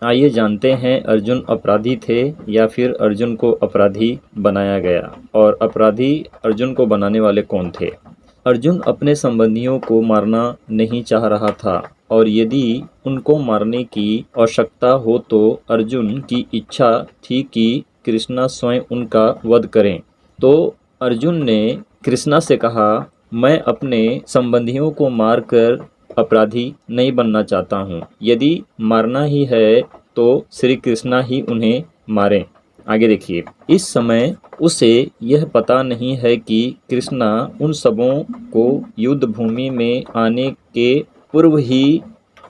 आइए जानते हैं अर्जुन अपराधी थे या फिर अर्जुन को अपराधी बनाया गया, और अपराधी अर्जुन को बनाने वाले कौन थे। अर्जुन अपने संबंधियों को मारना नहीं चाह रहा था, और यदि उनको मारने की आवश्यकता हो तो अर्जुन की इच्छा थी कि कृष्णा स्वयं उनका वध करें। तो अर्जुन ने कृष्णा से कहा, मैं अपने संबंधियों को मारकर अपराधी नहीं बनना चाहता हूँ। यदि मारना ही है तो श्री कृष्णा ही उन्हें मारें। आगे देखिए, इस समय उसे यह पता नहीं है कि कृष्णा उन सबों को युद्ध भूमि में आने के पूर्व ही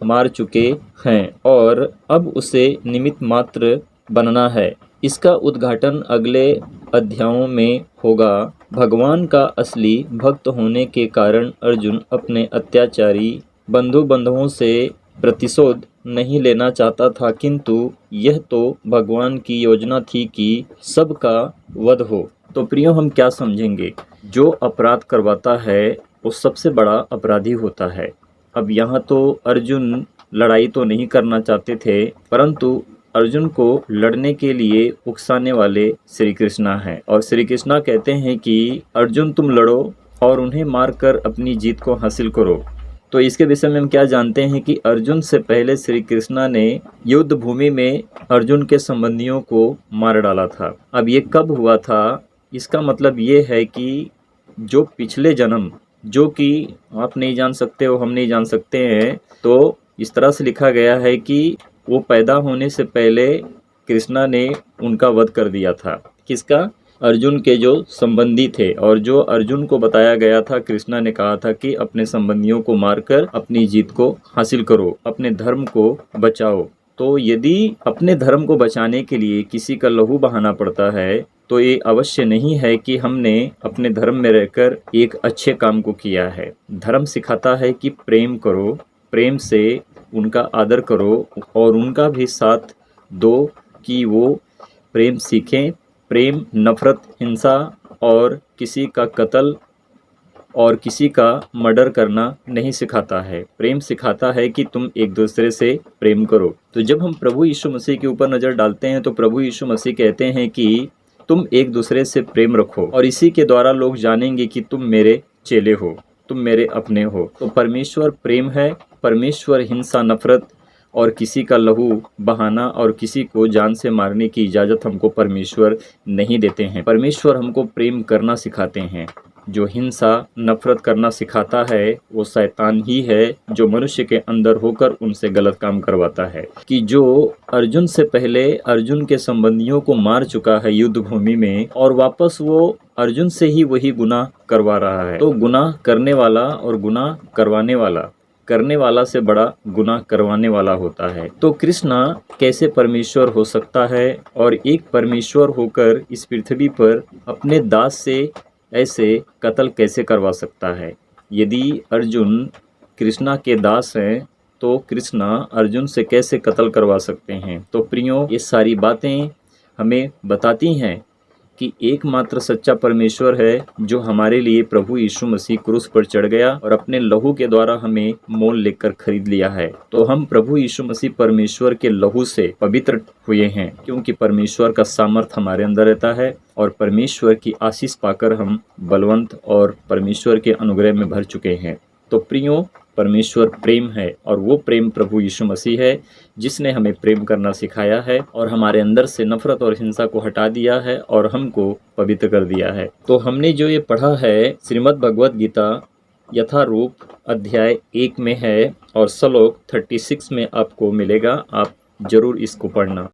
मार चुके हैं और अब उसे निमित्त मात्र बनना है। इसका उद्घाटन अगले अध्यायों में होगा। भगवान का असली भक्त होने के कारण अर्जुन अपने अत्याचारी बंधुओं से प्रतिशोध नहीं लेना चाहता था, किंतु यह तो भगवान की योजना थी कि सबका वध हो। तो प्रियो, हम क्या समझेंगे, जो अपराध करवाता है वो सबसे बड़ा अपराधी होता है। अब यहाँ तो अर्जुन लड़ाई तो नहीं करना चाहते थे, परंतु अर्जुन को लड़ने के लिए उकसाने वाले श्री कृष्णा हैं, और श्री कृष्णा कहते हैं कि अर्जुन तुम लड़ो और उन्हें मारकर अपनी जीत को हासिल करो। तो इसके विषय में हम क्या जानते हैं कि अर्जुन से पहले श्री कृष्णा ने युद्ध भूमि में अर्जुन के संबंधियों को मार डाला था। अब ये कब हुआ था, इसका मतलब ये है कि जो पिछले जन्म, जो कि आप नहीं जान सकते हो, हम नहीं जान सकते हैं, तो इस तरह से लिखा गया है कि वो पैदा होने से पहले कृष्णा ने उनका वध कर दिया था। किसका? अर्जुन के जो संबंधी थे, और जो अर्जुन को बताया गया था, कृष्णा ने कहा था कि अपने संबंधियों को मारकर अपनी जीत को हासिल करो, अपने धर्म को बचाओ। तो यदि अपने धर्म को बचाने के लिए किसी का लहू बहाना पड़ता है तो ये अवश्य नहीं है कि हमने अपने धर्म में रहकर एक अच्छे काम को किया है। धर्म सिखाता है कि प्रेम करो, प्रेम से उनका आदर करो और उनका भी साथ दो कि वो प्रेम सीखें। प्रेम नफरत, हिंसा और किसी का कत्ल और किसी का मर्डर करना नहीं सिखाता है। प्रेम सिखाता है कि तुम एक दूसरे से प्रेम करो। तो जब हम प्रभु यीशु मसीह के ऊपर नज़र डालते हैं तो प्रभु यीशु मसीह कहते हैं कि तुम एक दूसरे से प्रेम रखो, और इसी के द्वारा लोग जानेंगे कि तुम मेरे चेले हो, तुम मेरे अपने हो। तो परमेश्वर प्रेम है। परमेश्वर हिंसा, नफरत और किसी का लहू बहाना और किसी को जान से मारने की इजाज़त हमको परमेश्वर नहीं देते हैं। परमेश्वर हमको प्रेम करना सिखाते हैं। जो हिंसा नफरत करना सिखाता है वो शैतान ही है, जो मनुष्य के अंदर होकर उनसे गलत काम करवाता है। कि जो अर्जुन से पहले अर्जुन के संबंधियों को मार चुका है युद्ध भूमि में, और वापस वो अर्जुन से ही वही गुनाह करवा रहा है। तो गुनाह करने वाला और गुनाह करने वाला से बड़ा गुनाह करवाने वाला होता है। तो कृष्णा कैसे परमेश्वर हो सकता है, और एक परमेश्वर होकर इस पृथ्वी पर अपने दास से ऐसे कत्ल कैसे करवा सकता है। यदि अर्जुन कृष्णा के दास हैं तो कृष्णा अर्जुन से कैसे कत्ल करवा सकते हैं। तो प्रियो, ये सारी बातें हमें बताती हैं कि एकमात्र सच्चा परमेश्वर है, जो हमारे लिए प्रभु यीशु मसीह क्रूस पर चढ़ गया और अपने लहू के द्वारा हमें मोल लेकर खरीद लिया है। तो हम प्रभु यीशु मसीह परमेश्वर के लहू से पवित्र हुए हैं, क्योंकि परमेश्वर का सामर्थ हमारे अंदर रहता है और परमेश्वर की आशीष पाकर हम बलवंत और परमेश्वर के अनुग्रह में भर चुके हैं। तो प्रियो, परमेश्वर प्रेम है, और वो प्रेम प्रभु यीशु मसीह है, जिसने हमें प्रेम करना सिखाया है और हमारे अंदर से नफरत और हिंसा को हटा दिया है और हमको पवित्र कर दिया है। तो हमने जो ये पढ़ा है, श्रीमद् भगवद गीता यथारूप अध्याय 1 में है और श्लोक 36 में आपको मिलेगा। आप जरूर इसको पढ़ना।